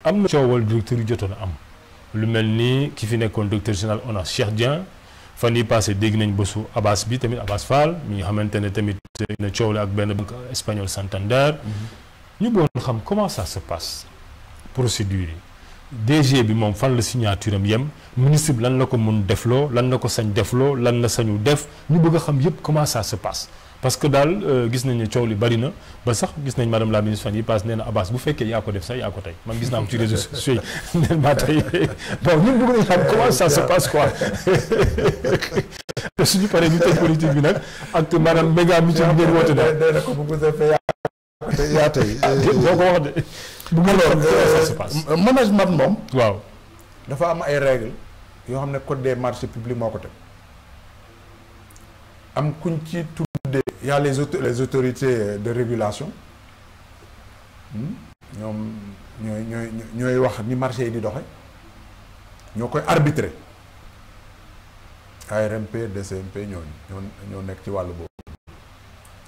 am na coowal directeur yu jotoon a am lu mel ni ki fi nekkoon directeur général ONAS Cheikh Dieng fan yii passé dégg nañ bésu Abbas bi tamit Abbas Fall mi nga xamante ne tamit na coow la ak benn banque espagnol Santander. ñu bëggoon xam comment ça se passe procédure yi DG bi moom fan la signature am yem ministre bi lan la ko mun defloo lan la ko sañ defloo lan la sañu def ñu bëgg a xam yëpp comment ça se passe. parce que daal gis nañ ne coow li bari na ba sax gis nañ madame la ministre fan yi passe nee na Abbas bu fekkee yaa ko def sax yaa ko tey man gis naa ko ci réseaux sociaux yi neen maa tey bon ñun bëgg nañ xam comment ça se passe quoi te suñu paree ñu tëj politique bi nag ak maanaam méga meeting bi ngeen woote na ko bu defee yaa tey boo ko wax de bu ma lool ça se passe management moom waaw dafa am ay règles yoo xam ne code des marchés publics moo ko teg am kuñ ci il y a les autorités de régulation ñoom ñooy wax ni marché yi di doxe ñoo koy arbitrer ARMP DCMP ñoo nekk ci wàllu boobu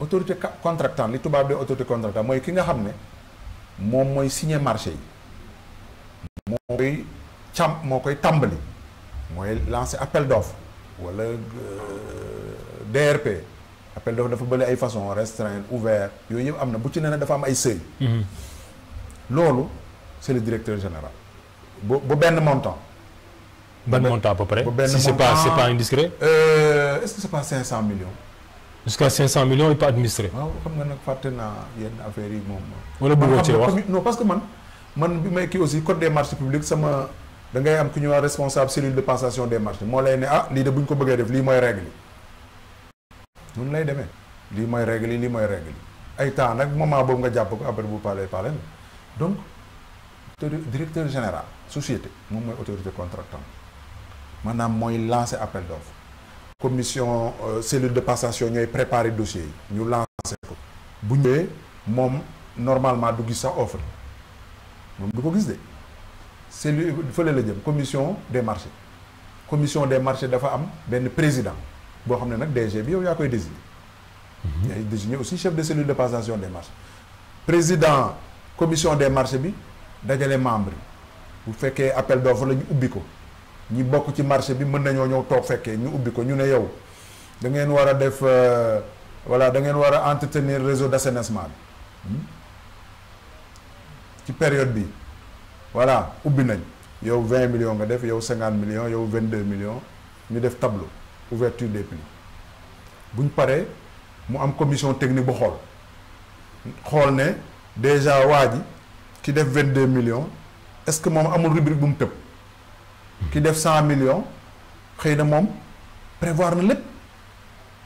autorité contractante li tubaab de autorité contractante mooy ki nga xam ne moom mooy signer marché yi moo koy tàmbali mooy lancer appel d'offre wala DRP appel d'offre dafa bëri ay façon restreint ouvert yooyu yëpp am na bu ci nee na dafa am ay seuil loolu c'est le directeur général bu benn montant ban montant à peu près benn si c'est pas indiscret est-ce que c'est pas 500 millions jusqu'à 500 millions il pas administré waaw xam nga nag fàtte naa yenn affaires yi moom wala bëggoo cee wax non parce que man bi may kii aussi code des marchés publics sama da ngay am ku ñuy wax responsable cellule de passation des marchés moo lay ne lii de bu ñu ko bëggee def lii mooy règle yi noonu lay demee lii mooy règle yi lii mooy règle yi ay temps nag moment boobu nga jàpp ko après bu parler donc directeur général société moom mooy autorité contractante maanaam mooy lancer appel d'offre commission cellule de passation ñooy préparer dossier yi ñu lancer ko bu ñëwee moom normalement du gis sax offre moom du ko gis de cellule fële la jëm commission des marchés dafa am benn président boo xam ne nag DG bi yow yaa koy désigner. yaay désigner aussi chef de cellule de passation des marchés. président commission des marchés bi dajale membre bu fekkee appel d'offre la ñu ubbi ko ñi bokk ci marché bi mën nañoo ñëw toog fekkee ñu ubbi ko ñu ne yow da ngeen war a def voilà da ngeen war a entretenir réseau d'assainissement bi ci période bi voilà ubbi nañ yow 20 millions nga def yow 50 millions yow 22 millions ñu def tableau ouverture des plis buñ paree mu am commission technique bu xool ne déjà waa ji ki def 22 millions est-ce que moom amul rubrique bu mu tëb ki def 100 millions xëy na moom prévoir na lépp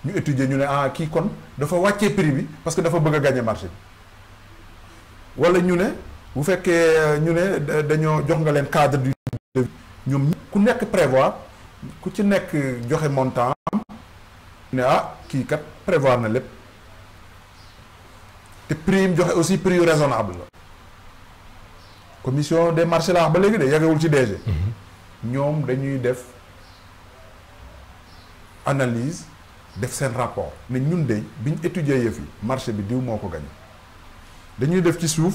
ñu étudier ñu ne kii kon dafa wàccee prix bi parce que dafa bëgg a gagner marché bi wala ñu ne bu fekkee ñu ne dañoo jox nga leen cadre du ñoom ku nekk prévoir ku ci nekk joxe montant ne kii kat prévoir na lépp te prix yi mu joxe aussi prix yu raisonnable la commission des marchés la wax ba léegi de yeggewul ci DG ñoom dañuy def analyse def seen rapport ne ñun de biñ étudier yëf yi marché bi diw moo ko gagné dañuy def ci suuf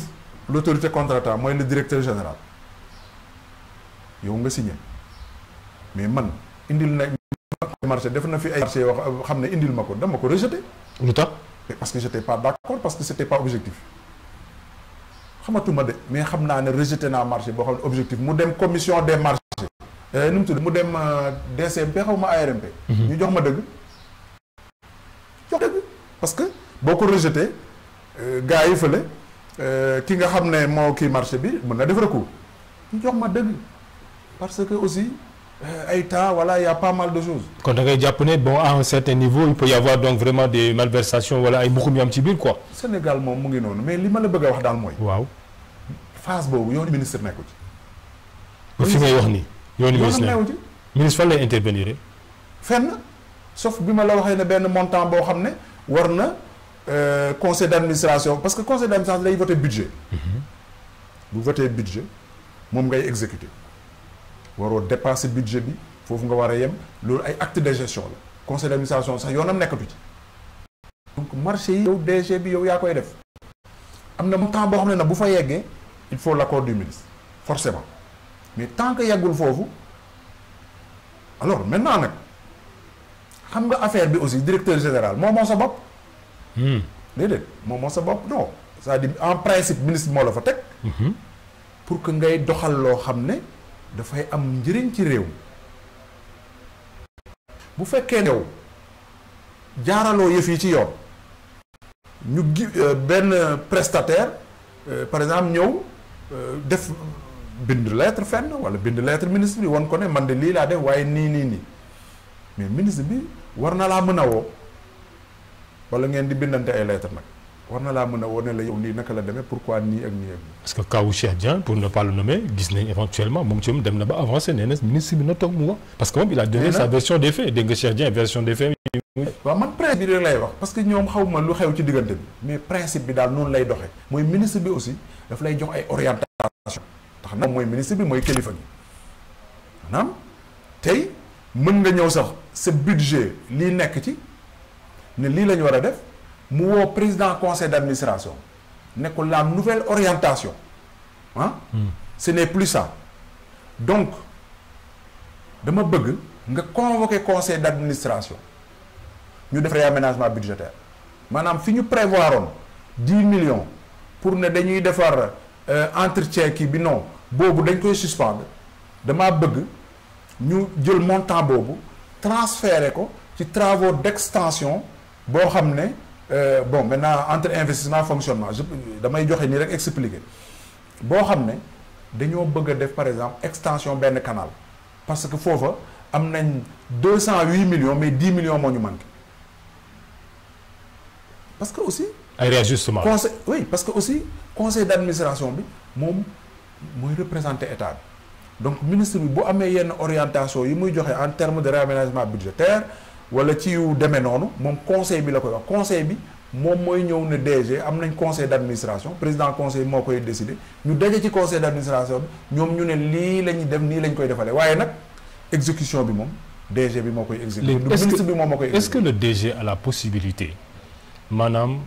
l'autorité contractante mooy le directeur général yow nga signé mais man indil na marché def na fi ay marché yoo xam ne indil ma ko dama ko rejeté. lu tax parce que j'étais pas d'accord parce que c'était pas objectif xamatuma de mais xam naa ne rejeté naa marché boo xam ne objectif mu dem commission des marchés nu mu tudd mu dem DCMP xaw ma ARMP. ñu jox ma dëgg parce que boo ko rejeté gars yi fële ki nga xam ne moo kii marché bi mën na def recours ñu jox ma dëgg parce que aussi ay temps voilà il y a pas mal de choses. kon da ngay jàpp ne bon à un certain niveau il peut y avoir donc vraiment des malversations wala ay mbuxum yu am ci biir quoi. Sénégal moom mu ngi noonu mais li ma la bëgg a wax daal mooy. waaw phase boobu yoonu ministre nekku ci. ba fi ngay wax nii. yoonu ministre nekku ci. ministre fan lay intervenir. fenn sauf bi ma la waxee ne benn montant boo xam ne war na conseil d'administration parce que conseil d'administration lay voter budget. bu voter budget moom ngay exécuter. waroo dépasser budget bi foofu nga war a yem loolu ay acte de gestion la conseil d'administration sax yoonam nekkatu ci donc marché yi yow DG bi yow yaa koy def am na montant boo xam ne nag bu fa yeggee il faut l'accord du ministre forcément mais tant que yeggul foofu alors maintenant nag xam nga affaire bi aussi directeur général moo sa bopp. déedéet moo sa bopp non c'est-à-dire en principe ministre moo la fa teg. pour que ngay doxal loo xam ne dafay am njëriñ ci réew. bu fekkee yow jaaraloo yëf yi ci yoon ñu benn prestataire par exemple ñëw def bind lettre fenn wala bind lettre ministre bi wan ko ne man de lii laa def waaye nii mais ministre bi war na laa mën a woo wala ngeen di bindante ay lettre nag war na laa mën a woo ne la yow lii naka la demee pourquoi nii ak nii ak nii. parce que kaw Cheikh Dieng pour ne pas le nommer gis nañ éventuellement moom ci moom dem na ba avancé nee na ministre bi na toog mu wax parce que moom il a donné sa version des faits dégg nga Cheikh Dieng version des faits. waaw man principe bi rek lay wax parce que ñoom xaw ma lu xew ci diggante bi mais principe bi daal noonu lay doxee mooy ministre bi aussi daf lay jox ay orientation tax na mooy ministre bi mooy kilifa gi maanaam tey mën nga ñëw sax sa budget lii nekk ci ne lii la ñu war a def mu woo président conseil d'administration ne ko la nouvelle orientation ce n'est plus ça donc dama bëgg nga convoquer conseil d'administration ñu def réaménagement budgétaire maanaam fi ñu prévoiroon 10 millions pour ne dañuy defar entretien kii bi non boobu dañ koy suspendre damaa bëgg ñu jël montant boobu transférer ko ci travaux d'extension boo xam ne bon maintenant entre investissement fonctionnement damay joxe nii rek expliquer boo xam ne dañoo bëgg a def par exemple extension benn canal parce que foofa am nañ 208 millions mais 10 millions moo ñu manqué parce que aussi. ay réajustement conseil oui parce que aussi conseil d'administration bi moom mooy représenter état bi donc ministre bi bu amee yenn orientation yi muy joxe en termes de réaménagement budgétaire wala ci yu demee noonu moom conseil bi la koy wax conseil bi moom mooy ñëw ne DG am nañ conseil d'administration président conseil moo koy décider ñu daje ci conseil d'administration bi ñoom ñu ne lii la ñuy def nii lañ koy defalee waaye nag exécution bi moom DG bi moo koy exécuter. ministre bi moom moo koy exécuter. est-ce que le DG a la possibilité maanaam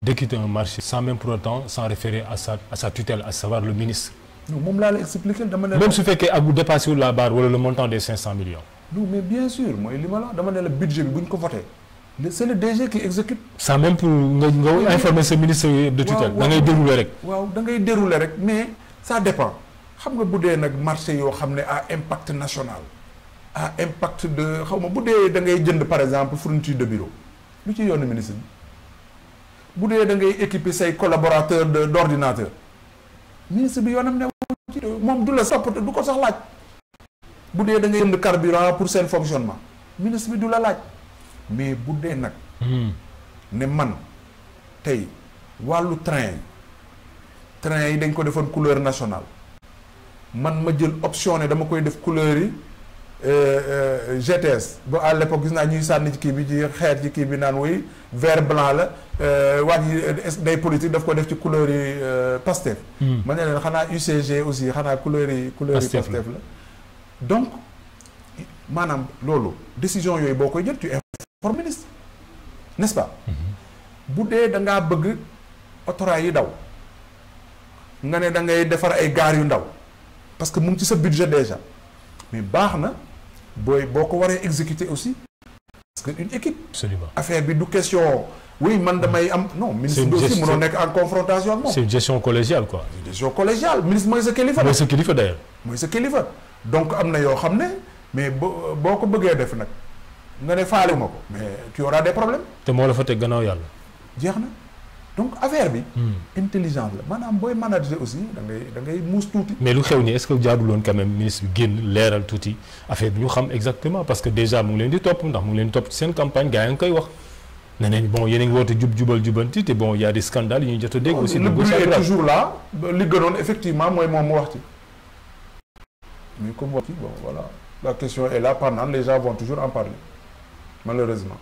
d'équiter un marché sans même pour autant s'en référer à sa tutelle à savoir le ministre. non moom laa la expliquer dama ne. même su fekkee ak bu dépassé la barre wala le montant des 500 millions. non mais bien sûr mooy li ma la dama ne la budget bi bu ñu ko voté c'est le DG qui exécute. sans même pour nga informer ce ministre de tutelle. da ngay dérouler rek. waaw da ngay dérouler rek mais ça dépend xam nga bu dee nag marché yoo xam ne à impact national à impact de xaw ma bu dee da ngay jënd par exemple fourniture de bureau lu ci yoonu ministre bi bu dee da ngay équiper say collaborateurs d'ordinateur ministre bi yoonam ne ci moom du la sapp du ko sax laaj. bu dee da ngay jënd carburant pour seen fonctionnement ministre bi du la laaj mais bu dee nag ne man tey wàllu train yi dañ ko defoon couleur nationale man ma jël option ne dama koy def couleur yi GTS ba à l'époque gis naa ñuy sànni ci kii bi ci xeet ci kii bi naan woy vert blanc la waaj yi day politique daf ko def ci couleur yi Pastef ma ne leen xanaa UCG aussi xanaa couleur yi Pastef la donc maanaam loolu décision yooyu boo koy jël tu informes ministre n'est-ce pas bu dee da ngaa bëgg autorail yi daw nga ne da ngay defar ay gares yu ndaw parce que mu ngi ci sa budget déjà mais baax na boo ko waree exécuter aussi parce que une équipe. Absolument. Affaire bi du question oui man damay am non. ministre bi aussi mënoo nekk en confrontation ak moom. c'est une gestion collégiale quoi. une gestion collégiale ministre mooy sa kilifa. mooy sa kilifa d'ailleurs. mooy sa kilifa donc am na yoo xam ne mais boo ko bëggee def nag nga ne faale ma ko mais tu auras des problèmes. te moo la fa teg gannaaw yàlla. jeex na donc affaire bi. intelligence la maanaam booy manager aussi da ngay muus tuuti. mais lu xew nii est-ce que jaaduloon quand même ministre bi génn leeral tuuti affaire bi ñu xam exactement parce que déjà mu ngi leen di topp ndax mu ngi leen di topp ci seen campagne gars yi nga koy wax. nee nañ bon yéen a ngi woote jubal jubanti te bon y a des scandales yu ñuy jot a dégg. aussi le but est toujours là li gënoon effectivement mooy moom mu wax ci. mais comme wax ci bon voilà la question est là pendant les gens vont toujours en parler malheureusement.